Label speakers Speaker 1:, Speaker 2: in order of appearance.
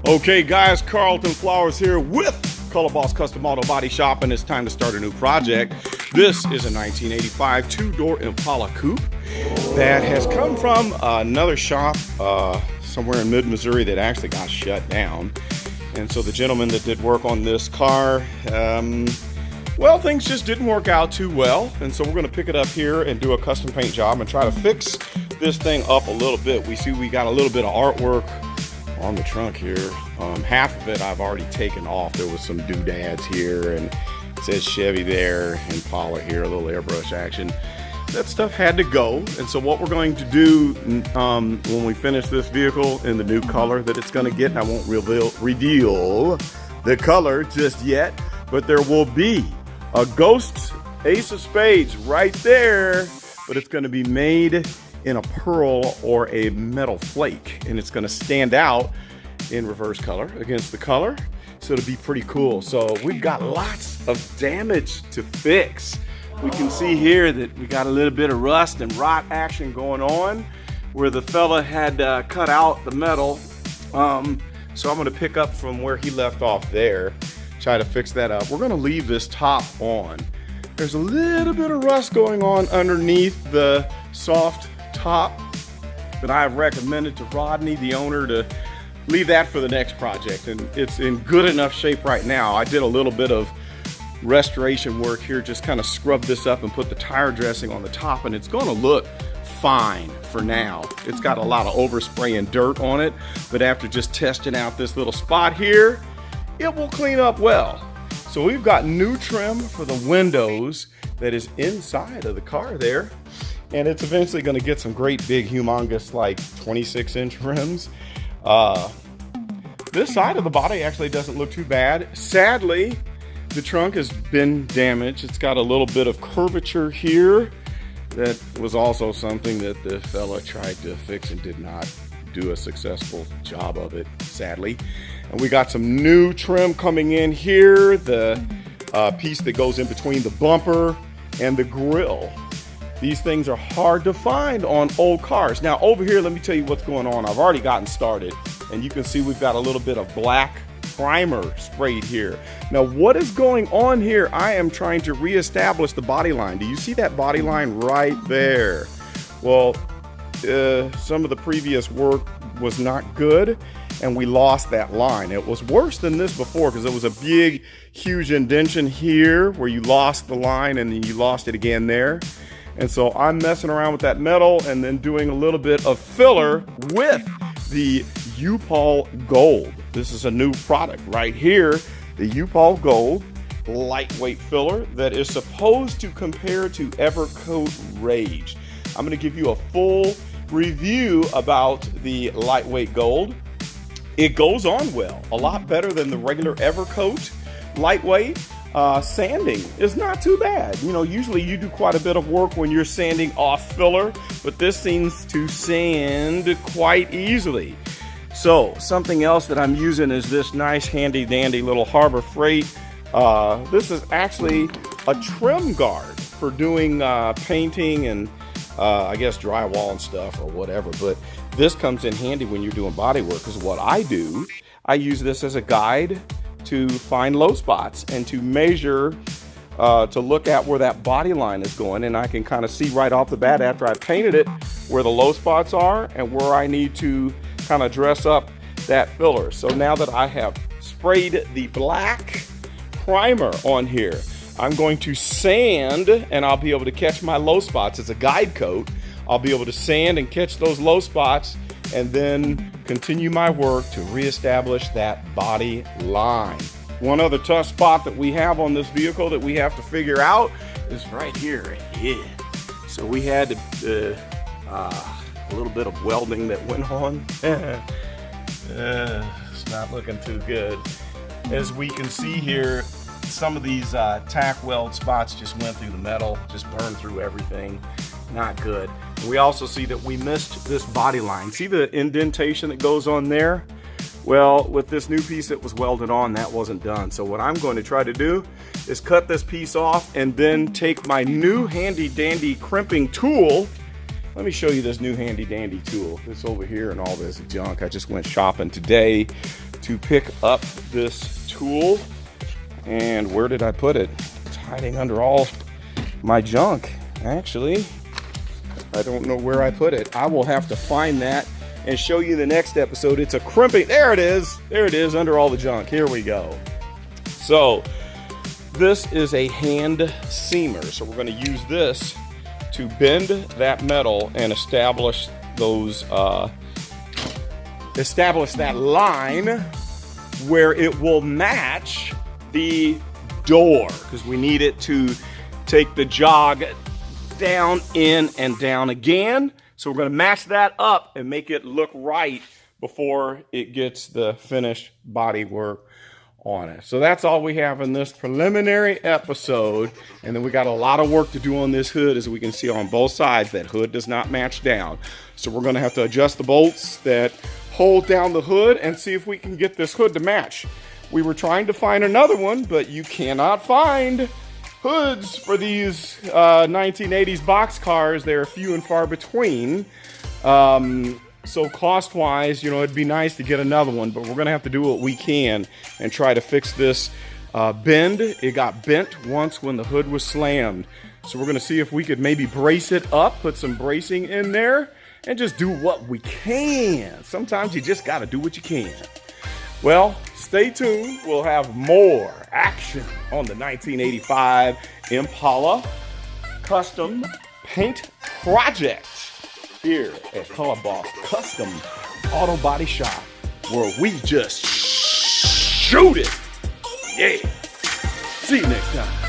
Speaker 1: Okay guys, Carlton Flowers here with Color Boss Custom Auto Body Shop, and it's time to start a new project. This is a 1985 two-door Impala Coupe that has come from another shop somewhere in mid-Missouri that actually got shut down. And so the gentleman that did work on this car, well, things just didn't work out too well. And so we're going to pick it up here and do a custom paint job and try to fix this thing up a little bit. We see we got a little bit of artwork on the trunk here. Half of it I've already taken off. There was some doodads here, and it says Chevy there, Impala here, a little airbrush action. That stuff had to go. And so what we're going to do when we finish this vehicle in the new color that it's going to get, and I won't reveal the color just yet, but there will be a ghost ace of spades right there, but it's going to be made in a pearl or a metal flake, and it's going to stand out in reverse color against the color, so it'll be pretty cool. So we've got lots of damage to fix. We can see here that we got a little bit of rust and rot action going on where the fella had cut out the metal. So I'm going to pick up from where he left off there, try to fix that up. We're going to leave this top on. There's a little bit of rust going on underneath the soft top, but I've recommended to Rodney, the owner, to leave that for the next project, and it's in good enough shape right now. I did a little bit of restoration work here, just kind of scrub this up and put the tire dressing on the top, and it's going to look fine for now. It's got a lot of overspray and dirt on it, but after just testing out this little spot here, it will clean up well. So we've got new trim for the windows that is inside of the car there, and it's eventually going to get some great big humongous like 26-inch rims. This side of the body actually doesn't look too bad. Sadly, the trunk has been damaged. It's got a little bit of curvature here. That was also something that the fella tried to fix and did not do a successful job of it, sadly. And we got some new trim coming in here. The piece that goes in between the bumper and the grille. These things are hard to find on old cars. Now over here, let me tell you what's going on. I've already gotten started, and you can see we've got a little bit of black primer sprayed here. Now what is going on here? I am trying to reestablish the body line. Do you see that body line right there? Well, some of the previous work was not good, and we lost that line. It was worse than this before because it was a big, huge indentation here where you lost the line and then you lost it again there. And so I'm messing around with that metal and then doing a little bit of filler with the Impala Gold. This is a new product right here, the Impala Gold lightweight filler that is supposed to compare to Evercoat Rage. I'm going to give you a full review about the lightweight gold. It goes on well, a lot better than the regular Evercoat lightweight. Sanding is not too bad. You know, usually you do quite a bit of work when you're sanding off filler, but this seems to sand quite easily. So something else that I'm using is this nice handy dandy little Harbor Freight. This is actually a trim guard for doing painting and I guess drywall and stuff or whatever, but this comes in handy when you're doing body work, because what I do, I use this as a guide to find low spots and to measure, to look at where that body line is going, and I can kind of see right off the bat after I've painted it where the low spots are and where I need to kind of dress up that filler. So now that I have sprayed the black primer on here, I'm going to sand, and I'll be able to catch my low spots. It's a guide coat. I'll be able to sand and catch those low spots and then continue my work to reestablish that body line. One other tough spot that we have on this vehicle that we have to figure out is right here. Yeah. So we had a little bit of welding that went on. It's not looking too good. As we can see here, some of these tack weld spots just went through the metal, just burned through everything. Not good. We also see that we missed this body line. See the indentation that goes on there? Well, with this new piece that was welded on, that wasn't done. So what I'm going to try to do is cut this piece off and then take my new handy dandy crimping tool let me show you this new handy dandy tool. This over here and all this junk. I just went shopping today to pick up this tool. And where did I put it? It's hiding under all my junk. Actually, I don't know where I put it. I will have to find that and show you the next episode. It's a crimping, there it is. There it is under all the junk. Here we go. So this is a hand seamer. So we're gonna use this to bend that metal and establish those, establish that line where it will match the door, because we need it to take the jog down, in, and down again. So we're going to match that up and make it look right before it gets the finished body work on it. So that's all we have in this preliminary episode. And then we got a lot of work to do on this hood. As we can see on both sides, that hood does not match down. So we're going to have to adjust the bolts that hold down the hood and see if we can get this hood to match. We were trying to find another one, but you cannot find hoods for these 1980s box cars. They're few and far between. So cost-wise, you know, it'd be nice to get another one, but we're going to have to do what we can and try to fix this bend. It got bent once when the hood was slammed. So we're going to see if we could maybe brace it up, put some bracing in there, and just do what we can. Sometimes you just got to do what you can. Well, stay tuned. We'll have more action on the 1985 Impala Custom Paint Project here at Color Boss Custom Auto Body Shop, where we just shoot it. Yeah. See you next time.